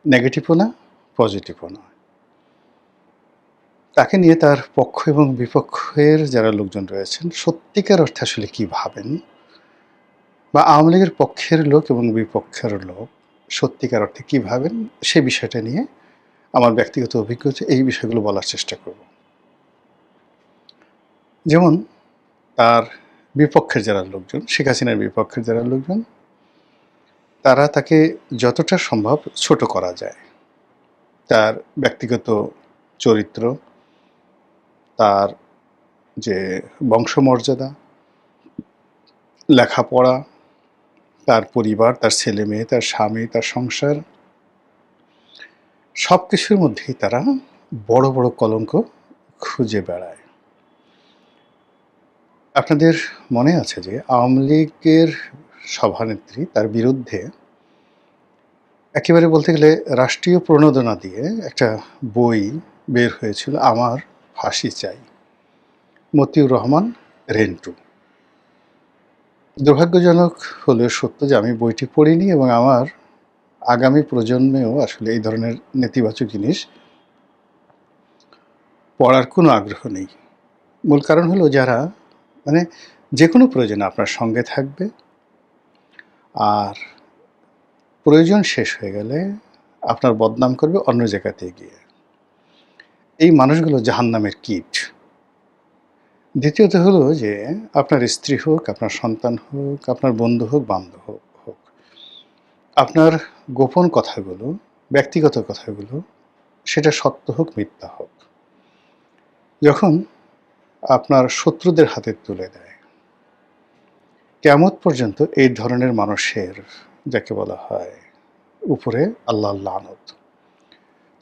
নেগেটিভও না, পজিটিভও না। তাকে নিয়ে তার পক্ষ এবং বিপক্ষের যারা লোকজন রয়েছেন সত্যিকার অর্থে আসলে কী ভাবেন, বা আওয়ামী লীগের পক্ষের লোক এবং বিপক্ষের লোক সত্যিকার অর্থে কী ভাবেন, সে বিষয়টা নিয়ে আমার ব্যক্তিগত অভিজ্ঞতা এই বিষয়গুলো বলার চেষ্টা করব। যেমন তার বিপক্ষের যারা লোকজন, শেখ হাসিনার বিপক্ষের যারা লোকজন, তারা তাকে যতটা সম্ভব ছোট করা যায়। তার ব্যক্তিগত চরিত্র, তার যে বংশমর্যাদা, লেখাপড়া, তার পরিবার, তার ছেলেমেয়ে, তার স্বামী, তার সংসার, সব কিছুর মধ্যেই তারা বড় বড় কলঙ্ক খুঁজে বেড়ায়। আপনাদের মনে আছে যে আওয়ামী লীগের সভানেত্রী তার বিরুদ্ধে একেবারে বলতে গেলে রাষ্ট্রীয় প্রণোদনা দিয়ে একটা বই বের হয়েছিল, আমার ফাঁসি চাই, মতিউর রহমান রেন্টু। দুর্ভাগ্যজনক হলেও সত্য যে আমি বইটি পড়িনি এবং আমার আগামী প্রজন্মেও আসলে এই ধরনের নেতিবাচক জিনিস পড়ার কোনো আগ্রহ নেই। মূল কারণ হলো যারা মানে যে কোনো প্রয়োজনে আপনার সঙ্গে থাকবে, আর প্রয়োজন শেষ হয়ে গেলে আপনার বদনাম করবে অন্য জায়গাতে গিয়ে, এই মানুষগুলো জাহান্নামের কীট। দ্বিতীয়ত হলো যে আপনার স্ত্রী হোক, আপনার সন্তান হোক, আপনার বন্ধু হোক, বান্ধব হোক, আপনার গোপন কথাগুলো, ব্যক্তিগত কথাগুলো, সেটা সত্য হোক মিথ্যা হোক, যখন আপনার শত্রুদের হাতে তুলে দেয়, কিয়ামত পর্যন্ত এই ধরনের মানুষের, যাকে বলা হয়, উপরে আল্লাহর লানত।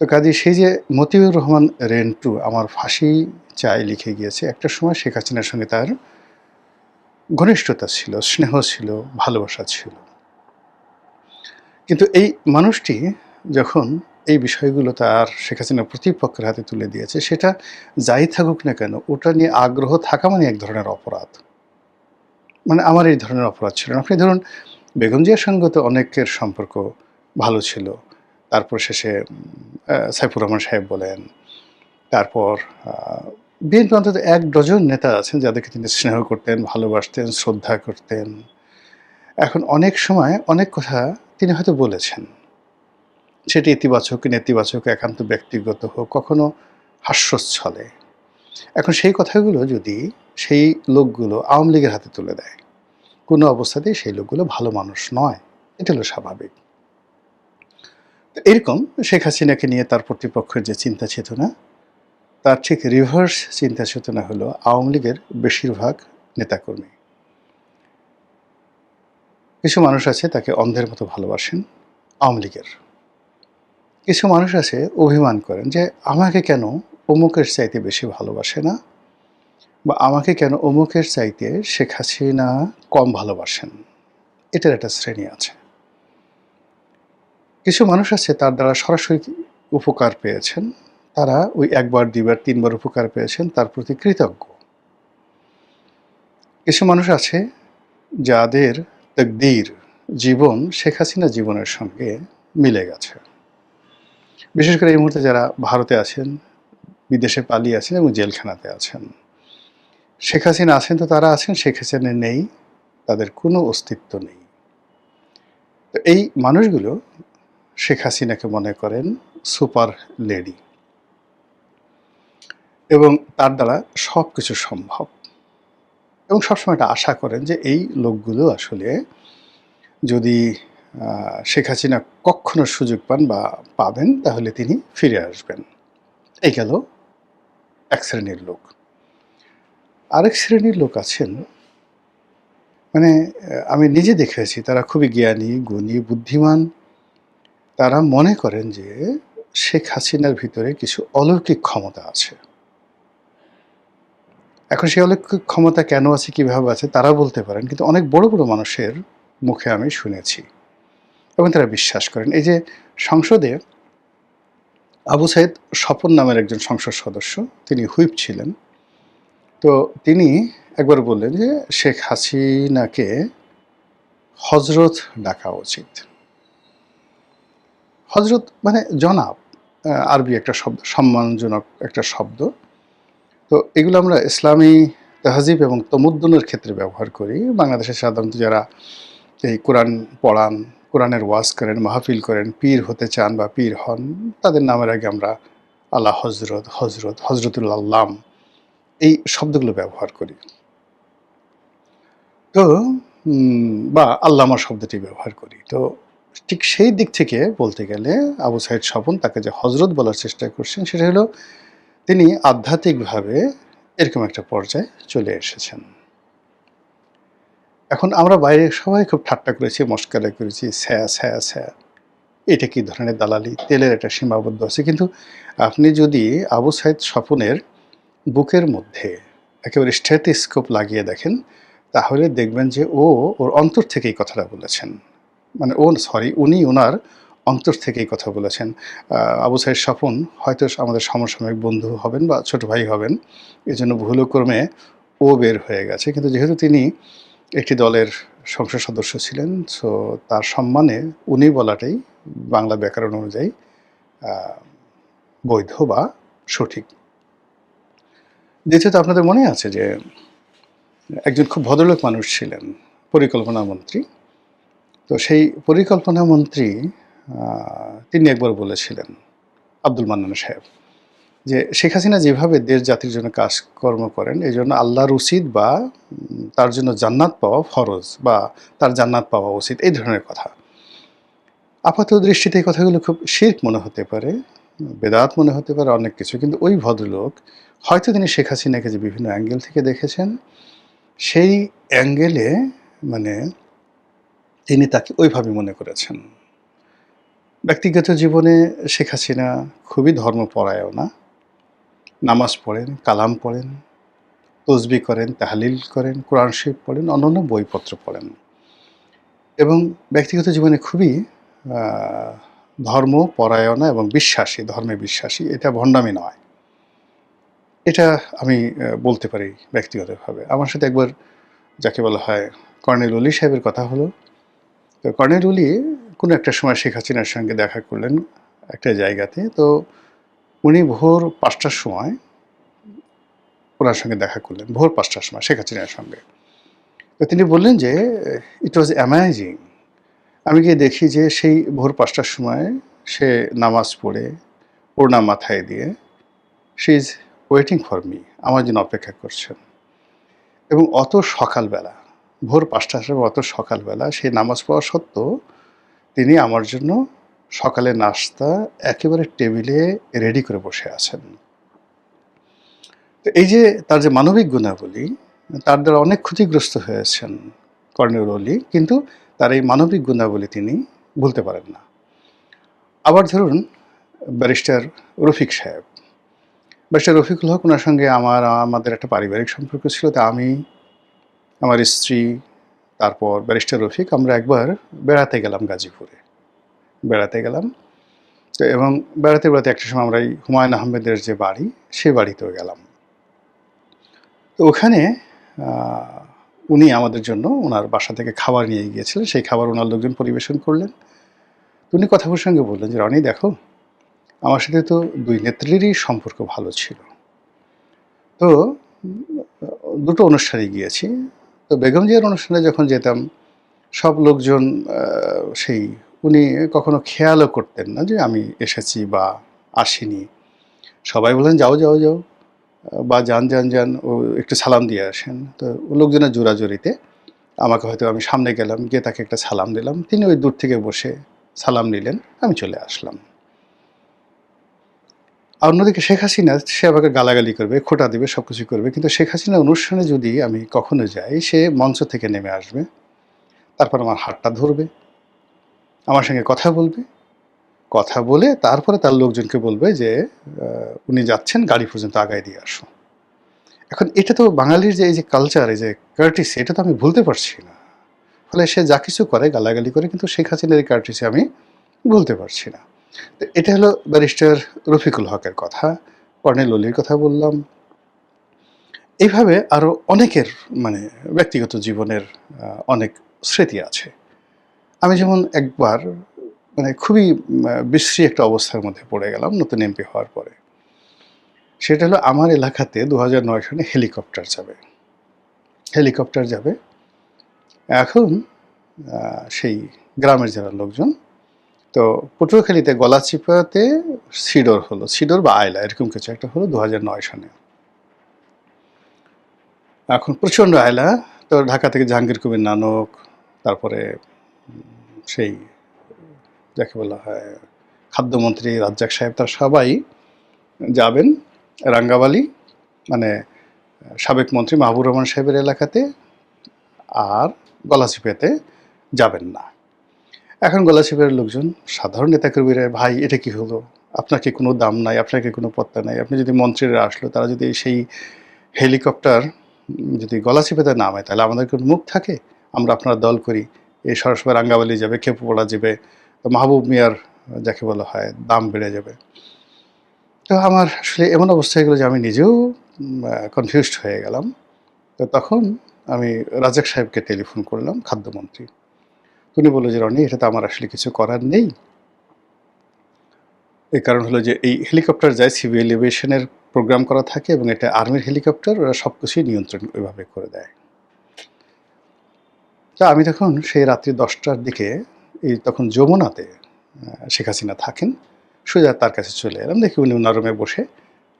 তো কাজেই সেই যে মতিউর রহমান রেন্টু আমার ফাঁসি চাই লিখে গিয়েছে, একটা সময় শেখ হাসিনার সঙ্গে তার ঘনিষ্ঠতা ছিল, স্নেহ ছিল, ভালোবাসা ছিল। কিন্তু এই মানুষটি যখন এই বিষয়গুলো তার শেখ হাসিনার প্রতিপক্ষের হাতে তুলে দিয়েছে, সেটা যাই থাকুক না কেন, ওটা নিয়ে আগ্রহ থাকা মানে এক ধরনের অপরাধ। মানে আমার এই ধরনের অপরাধ ছিল না। আপনি ধরুন বেগম জিয়ার সঙ্গে তো অনেকের সম্পর্ক ভালো ছিল। তারপর শেষে সাইফুর রহমান সাহেব বলেন, তারপর বিএনপি অন্তত ১ ডজন নেতা আছেন যাদেরকে তিনি স্নেহ করতেন, ভালোবাসতেন, শ্রদ্ধা করতেন। এখন অনেক সময় অনেক কথা তিনি হয়তো বলেছেন, সেটি ইতিবাচক কি নেতিবাচক, একান্ত ব্যক্তিগত হোক, কখনো হাস্যচ্ছলে। এখন সেই কথাগুলো যদি সেই লোকগুলো আওয়ামী লীগের হাতে তুলে দেয়, কোনো অবস্থাতেই সেই লোকগুলো ভালো মানুষ নয়, এটা হলো স্বাভাবিক। এরকম শেখ হাসিনাকে নিয়ে তার প্রতিপক্ষের যে চিন্তা চেতনা, তার ঠিক রিভার্স চিন্তা চেতনা হলো আওয়ামী লীগের বেশিরভাগ নেতাকর্মী। কিছু মানুষ আছে তাকে অন্ধের মতো ভালোবাসেন আওয়ামী লীগের, কিছু মানুষ আছে অভিমান করেন যে আমাকে কেন অমুকের চাইতে বেশি ভালোবাসে না, বা আমাকে কেন অমুকের চাইতে শেখ হাসিনা কম ভালোবাসেন। এটার একটা শ্রেণী আছে। কিছু মানুষ আছে তার দ্বারা সরাসরি উপকার পেয়েছেন, তারা ওই ১ বার ২ বার ৩ বার উপকার পেয়েছেন, তার প্রতি কৃতজ্ঞ। কিছু মানুষ আছে যাদের তাকদীর, জীবন শেখ হাসিনা জীবনের সঙ্গে মিলে গেছে। বিশেষ করে এই মুহূর্তে যারা ভারতে আছেন, বিদেশে পালিয়ে আছেন এবং জেলখানাতে আছেন। শেখ হাসিনা আছেন তো তারা আছেন, শেখ হাসিনা নেই, তাদের কোনো অস্তিত্ব নেই। তো এই মানুষগুলো শেখ হাসিনাকে মনে করেন সুপার লেডি এবং তার দ্বারা সব কিছু সম্ভব, এবং সবসময় এটা আশা করেন যে এই লোকগুলো আসলে যদি শেখ হাসিনা কখনো সুযোগ পান বা পাবেন তাহলে তিনি ফিরে আসবেন। এই গেল এক শ্রেণীর লোক। আরেক শ্রেণীর লোক আছেন, মানে আমি নিজে দেখেছি, তারা খুবই জ্ঞানী, গুণী, বুদ্ধিমান। তারা মনে করেন যে শেখ হাসিনার ভিতরে কিছু অলৌকিক ক্ষমতা আছে। এখন সেই অলৌকিক ক্ষমতা কেন আছে, কীভাবে আছে তারা বলতে পারেন, কিন্তু অনেক বড় বড় মানুষের মুখে আমি শুনেছি এবং তারা বিশ্বাস করেন। এই যে সংসদে আবু সাইদ স্বপন নামের একজন সংসদ সদস্য, তিনি হুইপ ছিলেন। তো তিনি একবার বললেন যে শেখ হাসিনাকে হজরত ডাকা উচিত। হজরত মানে জনাব, আরবি একটা শব্দ, সম্মানজনক একটা শব্দ। তো এগুলো আমরা ইসলামী তাহজিব এবং তমুদ্দুনের ক্ষেত্রে ব্যবহার করি। বাংলাদেশে সাধারণত যারা এই কোরআন পড়ান, কোরআনের ওয়াজ করেন, মাহফিল করেন, পীর হতে চান বা পীর হন, তাদের নামের আগে আমরা আল্লাহ হজরত, হজরত, হজরতুল আল্লাম এই শব্দগুলো ব্যবহার করি। তো বা আল্লামা শব্দটি ব্যবহার করি। তো ঠিক সেই দিক থেকে বলতে গেলে আবু সাঈদ স্বপন তাকে যে হজরত বলার চেষ্টা করছেন, সেটা হলো তিনি আধ্যাত্মিকভাবে এরকম একটা পর্যায়ে চলে এসেছেন। এখন আমরা বাইরে সবাই খুব ঠাট্টা করেছি, মশকরা করেছি, স্যা স্যা স্যা, এটা কি ধরনের দালালি, তেলের একটা সীমাবদ্ধ আছে। কিন্তু আপনি যদি আবু সাঈদ স্বপনের বুকের মধ্যে একেবারে স্টেথোস্কোপ লাগিয়ে দেখেন, তাহলে দেখবেন যে ওর অন্তর থেকে এই কথাটা বলেছেন। মানে উনি ওনার অন্তর থেকে এই কথা বলেছেন। আবু সাঈদ স্বপন হয়তো আমাদের সমসাময়িক বন্ধু হবেন বা ছোট ভাই হবেন, এজন্য ভুলক্রমে ও বের হয়ে গেছে। কিন্তু যেহেতু তিনি একটি দলের সংসদ সদস্য ছিলেন, সো তার সম্মানে উনি বলাটাই বাংলা ব্যাকরণ অনুযায়ী বৈধ বা সঠিক। দ্বিতীয়ত, আপনাদের মনে আছে যে একজন খুব ভদ্রলোক মানুষ ছিলেন, পরিকল্পনা মন্ত্রী। তো সেই পরিকল্পনা মন্ত্রী তিনি একবার বলেছিলেন, আব্দুল মান্নান সাহেব, যে শেখ হাসিনা যেভাবে দেশ জাতির জন্য কাজকর্ম করেন, এই জন্য আল্লাহর উচিত বা তার জন্য জান্নাত পাওয়া ফরজ বা তার জান্নাত পাওয়া উচিত, এই ধরনের কথা। আপাত দৃষ্টিতে এই কথাগুলো খুব শিরক মনে হতে পারে, বেদাত মনে হতে পারে, অনেক কিছু। কিন্তু ওই ভদ্রলোক হয়তো তিনি শেখ হাসিনাকে যে বিভিন্ন অ্যাঙ্গেল থেকে দেখেছেন, সেই অ্যাঙ্গেলে মানে তিনি তাকে ওইভাবে মনে করেছেন। ব্যক্তিগত জীবনে শেখ হাসিনা খুবই ধর্মপরায়ণা, নামাজ পড়েন, কালাম পড়েন, তসবি করেন, তাহলিল করেন, কোরআন শরীফ পড়েন, অন্যান্য বইপত্র পড়েন এবং ব্যক্তিগত জীবনে খুবই ধর্মপরায়ণা এবং বিশ্বাসী, ধর্মে বিশ্বাসী। এটা ভণ্ডামি নয়, এটা আমি বলতে পারি ব্যক্তিগতভাবে। আমার সাথে একবার যাকে বলা হয় কর্নেল অলি সাহেবের কথা হলো। তো কর্নেল অলি কোনো একটা সময় শেখ হাসিনার সঙ্গে দেখা করলেন একটা জায়গাতে। তো উনি ভোর ৫টার সময় ওনার সঙ্গে দেখা করলেন, ভোর ৫টার সময় শেখ হাসিনার সঙ্গে। তো তিনি বললেন যে ইট ওয়াজ অ্যামেজিং। আমি গিয়ে দেখি যে সেই ভোর ৫টার সময় সে নামাজ পড়ে ওড়না মাথায় দিয়ে she is waiting for me, আমার জন্য অপেক্ষা করছেন। এবং অত সকালবেলা, ভোর ৫টার সময় অত সকালবেলা সে নামাজ পড়া সত্ত্বেও তিনি আমার জন্য সকালের নাস্তা একেবারে টেবিলে রেডি করে বসে আছেন। তো এই যে তার যে মানবিক গুণাবলী, তার দ্বারা অনেক ক্ষতিগ্রস্ত হয়েছেন কর্নেল অলি, কিন্তু তার এই মানবিক গুণাবলী তিনি ভুলতে পারেন না। আবার ধরুন ব্যারিস্টার রফিক সাহেব, ব্যারিস্টার রফিকুল হক, ওনার সঙ্গে আমাদের একটা পারিবারিক সম্পর্ক ছিল। তা আমি, আমার স্ত্রী, তারপর ব্যারিস্টার রফিক, আমরা একবার বেড়াতে গেলাম গাজীপুরে, বেড়াতে গেলাম। তো এবং বেড়াতে বেড়াতে একটা সময় আমরা এই হুমায়ুন আহমেদের যে বাড়ি, সে বাড়িতেও গেলাম। তো ওখানে উনি আমাদের জন্য ওনার বাসা থেকে খাবার নিয়ে গিয়েছিলেন, সেই খাবার ওনার লোকজন পরিবেশন করলেন। তো উনি কথা প্রসঙ্গে বললেন যে, রনি দেখো, আমার সাথে তো দুই নেত্রীরই সম্পর্ক ভালো ছিল। তো দুটো অনুষ্ঠানে গিয়েছি। তো বেগম জিয়ার অনুষ্ঠানে যখন যেতাম, সব লোকজন সেই উনি কখনো খেয়ালও করতেন না যে আমি এসেছি বা আসিনি। সবাই বললেন যাও যাও যাও, বা যান যান যান, ও একটু সালাম দিয়ে আসেন। তো লোকজনের জোরাজোরিতে আমাকে, হয়তো আমি সামনে গেলাম, গিয়ে তাকে একটা সালাম দিলাম, তিনি ওই দূর থেকে বসে সালাম নিলেন, আমি চলে আসলাম। আর অন্যদিকে শেখ হাসিনা, সে আমাকে গালাগালি করবে, খোঁটা দেবে, সব কিছু করবে। কিন্তু শেখ হাসিনা অনুষ্ঠানে যদি আমি কখনো যাই, সে মঞ্চ থেকে নেমে আসবে, তারপর আমার হাতটা ধরবে, আমার সঙ্গে কথা বলবে, কথা বলে তারপরে তার লোকজনকে বলবে যে উনি যাচ্ছেন, গাড়ি পর্যন্ত আগায় দিয়ে আসো। এখন এটা তো বাঙালির যে এই যে কালচার, এই যে কার্টিসি, এটা তো আমি ভুলতে পারছি না। ফলে সে যা কিছু করে, গালাগালি করে, কিন্তু শেখ হাসিনার এই কার্টিসি আমি ভুলতে পারছি না। তো এটা হলো ব্যারিস্টার রফিকুল হকের কথা। কর্নেল অলির কথা বললাম। এইভাবে আরও অনেকের মানে ব্যক্তিগত জীবনের অনেক স্মৃতি আছে। আমি যেমন একবার মানে খুবই বিশ্রী একটা অবস্থার মধ্যে পড়ে গেলাম নতুন এমপি হওয়ার পরে। সেটা হলো আমার এলাকাতে ২০০৯ সনে হেলিকপ্টার যাবে। হেলিকপ্টার যাবে। এখন সেই গ্রামের যারা লোকজন, তো পটুয়াখালীতে গলাচিপাতে সিডর হলো, সিডর বা আয়লা এরকম কিছু একটা হলো ২০০৯ সনে। এখন প্রচণ্ড আয়লা, তো ঢাকা থেকে জাহাঙ্গীর কবির নানক, তারপরে সেই যাকে বলা হয় খাদ্যমন্ত্রী রাজ্জাক সাহেব, তার সবাই যাবেন রাঙ্গাবালি, মানে সাবেক মন্ত্রী মাহবুব রহমান সাহেবের এলাকাতে, আর গলাচিপাতে যাবেন না। এখন গলাচিপার লোকজন, সাধারণ নেতাকর্মীরা, ভাই এটা কি হলো, আপনাকে কোনো দাম নাই, আপনাকে কোনো পত্তা নাই, আপনি যদি মন্ত্রীরা আসলো তারা যদি সেই হেলিকপ্টার যদি গলাচিপাতে নামায় তাহলে আমাদের কোনো মুখ থাকে, আমরা আপনার দল করি, এই সরাসরি রাঙ্গাবালি যাবে, খেপুপড়া যাবে, তো মাহবুব মিয়ার যাকে বলা হয় দাম বেড়ে যাবে। তো আমার আসলে এমন অবস্থা হয়ে গেলো যে আমি নিজেও কনফিউজড হয়ে গেলাম। তো তখন আমি রাজ্জাক সাহেবকে টেলিফোন করলাম, খাদ্যমন্ত্রী। উনি বলল যে, রনি এটা তো আমার আসলে কিছু করার নেই। এই কারণ হলো যে এই হেলিকপ্টার যায় সিভিল এভিয়েশনের প্রোগ্রাম করা থাকে এবং এটা আর্মির হেলিকপ্টার, ওরা সব কিছুই নিয়ন্ত্রণ ওইভাবে করে দেয়। তা আমি তখন সেই রাত্রি ১০টার দিকে, এই তখন যমুনাতে শেখ হাসিনা থাকেন, সোজা তার কাছে চলে এলাম। দেখি উনি ওনার রুমে বসে,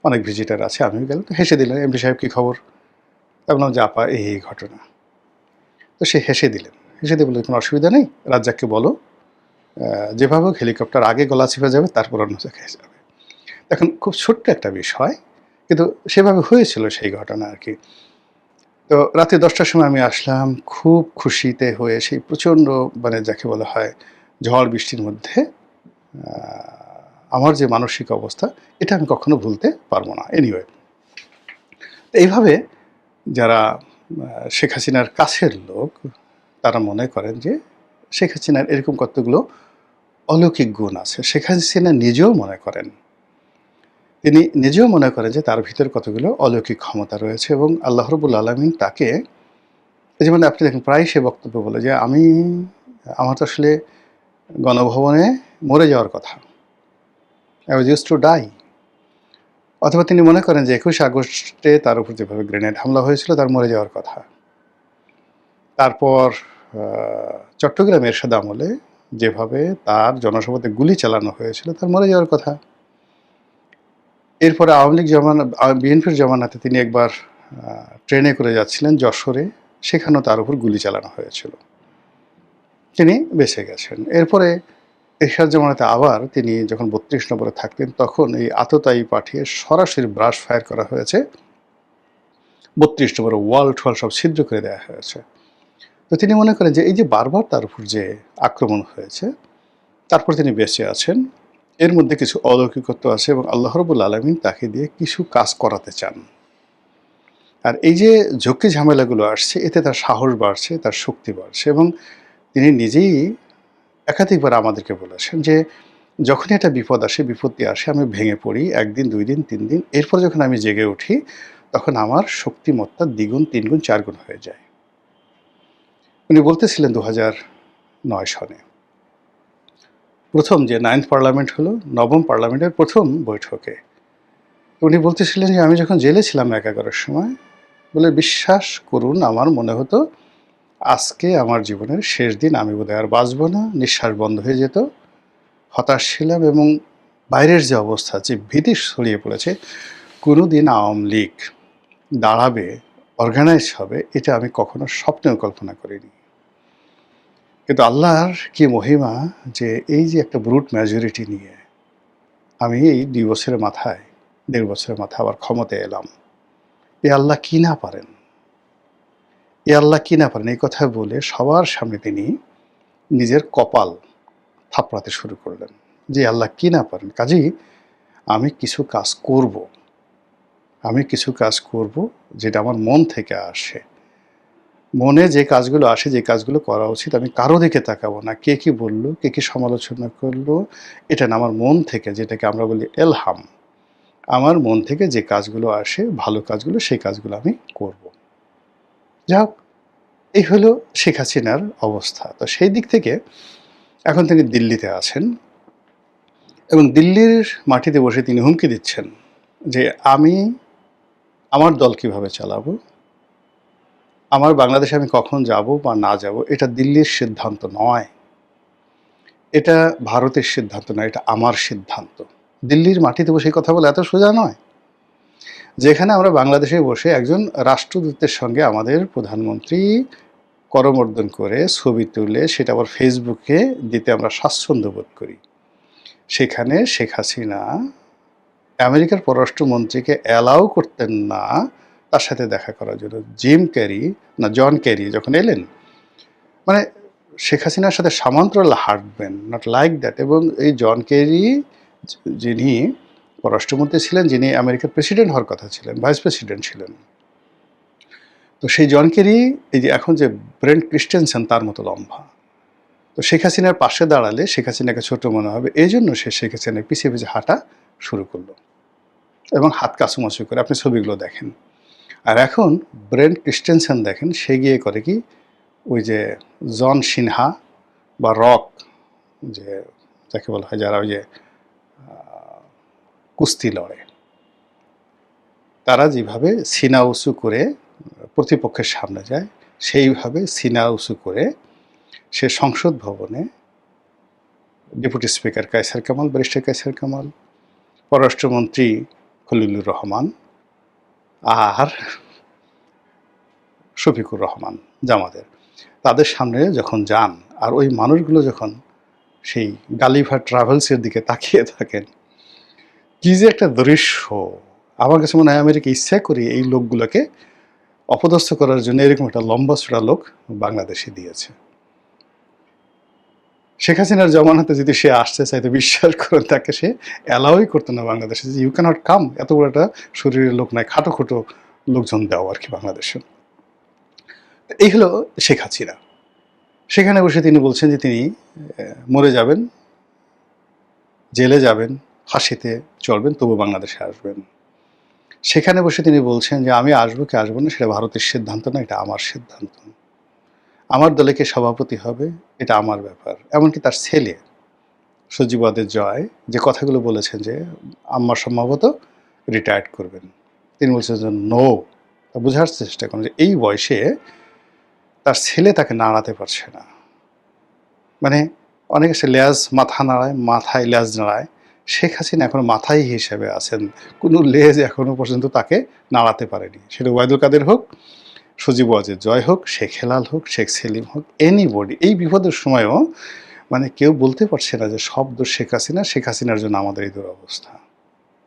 অনেক ভিজিটার আছে, আমিও গেলাম। তো হেসে দিলেন, এমপি সাহেব কী খবর? তা বললাম যে আপা এই ঘটনা। তো সে হেসে দিলেন, হেসে দিয়ে বললেন কোনো অসুবিধা নেই, রাজ্জাককে বলো যেভাবে হোক হেলিকপ্টার আগে গলাচিপা যাবে, তারপর অন্য জায়গায় যাবে। এখন খুব ছোট্ট একটা বিষয়, কিন্তু সেভাবে হয়েছিল সেই ঘটনা আর কি। তো রাতে ১০টার সময় আমি আসলাম খুব খুশিতে হয়ে, সেই প্রচণ্ড মানে যাকে বলা হয় ঝড় বৃষ্টির মধ্যে। আমার যে মানসিক অবস্থা, এটা আমি কখনো ভুলতে পারবো না। এনিওয়ে, এইভাবে যারা শেখ হাসিনার কাছের লোক, তারা মনে করেন যে শেখ হাসিনার এরকম কতগুলো অলৌকিক গুণ আছে। শেখ হাসিনা নিজেও মনে করেন, তিনি নিজেও মনে করেন যে তার ভিতরে কতগুলো অলৌকিক ক্ষমতা রয়েছে এবং আল্লাহ রাব্বুল আলামিন তাকে, এই যেমন আপনি দেখেন প্রায় সে বক্তব্য বলে যে আমার তো আসলে গণভবনে মরে যাওয়ার কথা, I was used to die. অথবা তিনি মনে করেন যে ২১ আগস্টে তার উপর যেভাবে গ্রেনেড হামলা হয়েছিল তার মরে যাওয়ার কথা। তারপর চট্টগ্রাম এরশাদ আমলে যেভাবে তার জনসভাতে গুলি চালানো হয়েছিল তার মরে যাওয়ার কথা। এরপরে আওয়ামী লীগ বিএনপির জমানাতে তিনি একবার ট্রেনে করে যাচ্ছিলেন যশোরে, সেখানেও তার উপর গুলি চালানো হয়েছিল, তিনি বেঁচে গেছেন। এরপরে এরশাদ জমানাতে আবার তিনি যখন ৩২ নম্বরে থাকতেন তখন এই আততায়ী পাঠিয়ে সরাসরি ব্রাশ ফায়ার করা হয়েছে, ৩২ নম্বরে ওয়াল টোয়াল সব ছিদ্র করে দেওয়া হয়েছে। তো তিনি মনে করেন যে এই যে বারবার তার উপর যে আক্রমণ হয়েছে, তারপর তিনি বেঁচে আছেন, এর মধ্যে কিছু অলৌকিকত্ব আছে এবং আল্লাহ রাব্বুল আলামিন তাকে দিয়ে কিছু কাজ করাতে চান। আর এই যে ঝক্কি ঝামেলাগুলো আসছে, এতে তার সাহস বাড়ছে, তার শক্তি বাড়ছে এবং তিনি নিজেই একাধিকবার আমাদেরকে বলেছেন যে যখনই একটা বিপদ আসে, বিপত্তি আসে, আমি ভেঙে পড়ি ১ দিন, ২ দিন, ৩ দিন। এরপর যখন আমি জেগে উঠি তখন আমার শক্তিমত্তা দ্বিগুণ, ৩ গুণ, ৪ গুণ হয়ে যায়। উনি বলতেছিলেন ২০০৯ সনে প্রথম যে 9th পার্লামেন্ট হলো, ৯ম পার্লামেন্টের প্রথম বৈঠকে উনি বলতেছিলেন যে আমি যখন জেলে ছিলাম ১১টার সময়, বলে বিশ্বাস করুন আমার মনে হতো আজকে আমার জীবনের শেষ দিন, আমি বোধহয় আর বাঁচব না, নিঃশ্বাস বন্ধ হয়ে যেত। হতাশ ছিলাম এবং বাইরের যে অবস্থা, যে ভীতি ছড়িয়ে পড়েছে, কোনো দিন আওয়ামী লীগ দাঁড়াবে, অর্গানাইজ হবে, এটা আমি কখনো স্বপ্নেও কল্পনা করিনি। কিন্তু আল্লাহর কি মহিমা যে এই যে একটা ব্রুট মেজরিটি নিয়ে আমি এই ২ বছরের মাথায়, ১.৫ বছরের মাথায় আবার ক্ষমতায় এলাম। এ আল্লাহ কি না পারেন, এ আল্লাহ কি না পারেন, এই কথা বলে সবার সামনে তিনি নিজের কপাল থাপড়াতে শুরু করলেন যে আল্লাহ কি না পারেন। কাজেই আমি কিছু কাজ করব, আমি কিছু কাজ করব যেটা আমার মন থেকে আসে। মনে যে কাজগুলো আসে, যে কাজগুলো করা উচিত, আমি কারো দিকে তাকাবো না, কে কি বলল, কে কি সমালোচনা করলো, এটা না, আমার মন থেকে, যেটাকে আমরা বলি এলহাম, আমার মন থেকে যে কাজগুলো আসে, ভালো কাজগুলো, সেই কাজগুলো আমি করব। যাই হোক, এই হলো শেখ হাসিনার অবস্থা। তো সেই দিক থেকে এখন তিনি দিল্লিতে আছেন এবং দিল্লির মাটিতে বসে তিনি হুমকি দিচ্ছেন যে আমি আমার দল কিভাবে চালাবো, আমার বাংলাদেশে আমি কখন যাব বা না যাব এটা দিল্লির সিদ্ধান্ত নয়, এটা ভারতের সিদ্ধান্ত নয়, এটা আমার সিদ্ধান্ত। দিল্লির মাটিতে বসে কথা বলে এত সোজা নয়। যেখানে আমরা বাংলাদেশে বসে একজন রাষ্ট্রদূতের সঙ্গে আমাদের প্রধানমন্ত্রী করমর্দন করে ছবি তুলে সেটা আবার ফেসবুকে দিতে আমরা স্বাচ্ছন্দ্য বোধ করি, সেখানে শেখ হাসিনা আমেরিকার পররাষ্ট্রমন্ত্রীকে অ্যালাউ করতেন না তার সাথে দেখা করার জন্য। জন ক্যারি যখন এলেন, মানে শেখ হাসিনার সাথে সমান্তরাল হাঁটবেন, নট লাইক দ্যাট। এবং এই জন ক্যারি যিনি পররাষ্ট্রমন্ত্রী ছিলেন, যিনি আমেরিকার প্রেসিডেন্ট হওয়ার কথা ছিলেন, ভাইস প্রেসিডেন্ট ছিলেন, তো সেই জন ক্যারি এই যে এখন যে ব্রেন্ট ক্রিস্টেনসেন তার মতো লম্বা। তো শেখ হাসিনার পাশে দাঁড়ালে শেখ হাসিনাকে ছোট মনে হবে, এই জন্য সে শেখ হাসিনার পিছিয়ে পিছিয়ে হাঁটা শুরু করলো এবং হাত কাছুমাছু করে। আপনি ছবিগুলো দেখেন। আর এখন ব্রেন্ট ক্রিস্টেনসেন দেখেন, সে গিয়ে করে কি ওই যে জন সিনহা বা রক, যে যাকে বলা হয় যারা ওই যে কুস্তি লড়ে, তারা যেভাবে সিনা উঁচু করে প্রতিপক্ষের সামনে যায়, সেইভাবে সিনা উঁচু করে সে সংসদ ভবনে deputy speaker Kaiser Kamal, barrister Kaiser Kamal, পররাষ্ট্রমন্ত্রী খলিলুর রহমান আর শফিকুর রহমান জামাতের, তাদের সামনে যখন যান আর ওই মানুষগুলো যখন সেই গালিভার ট্রাভেলসের দিকে তাকিয়ে থাকেন, কি যে একটা দৃশ্য! আমার কাছে মনে হয় আমেরিকা ইচ্ছা করে এই লোকগুলোকে অপদস্থ করার জন্য এরকম একটা লম্বা চূড়া লোক বাংলাদেশে দিয়েছে। শেখ হাসিনার জমানাতে যদি সে আসতে চাইতো, বিশ্বাস করেন তাকে সে অ্যালাউই করতো না বাংলাদেশে, যে ইউ ক্যানট কাম, এত বড় একটা শরীরের লোক নয়, খাটো খোটো লোকজন দেওয়া আর কি বাংলাদেশে। এই হলো শেখ হাসিনা। সেখানে বসে তিনি বলছেন যে তিনি মরে যাবেন, জেলে যাবেন, ফাঁসিতে চলবেন, তবু বাংলাদেশে আসবেন। সেখানে বসে তিনি বলছেন যে আমি আসবো কি আসবো না সেটা ভারতের সিদ্ধান্ত না, এটা আমার সিদ্ধান্ত। আমার দলে কে সভাপতি হবে এটা আমার ব্যাপার। এমনকি তার ছেলে সজীব ওয়াজেদ জয় যে কথাগুলো বলেছেন যে আম্মা সম্ভবত রিটায়ার্ড করবেন, তিনি বলছেন যে নো। বোঝার চেষ্টা করেন যে এই বয়সে তার ছেলে তাকে নাড়াতে পারছে না। মানে অনেকে সে লেজ মাথা নাড়ায়, মাথায় লেজ নাড়ায়, শেখ হাসিনা এখনো মাথায় হিসেবে আছেন, কোনো লেজ এখনো পর্যন্ত তাকে নাড়াতে পারেনি। সেটা ওয়াহিদুল কাদের হোক, সজীব ওয়াজেদ জয় হোক, শেখ হেলাল হোক, শেখ সেলিম হোক, এনিবডি। এই বিপদের সময়ও মানে কেউ বলতে পারছে না যে সব দোষ শেখ হাসিনা, শেখ হাসিনার জন্য আমাদের এই দুরবস্থা।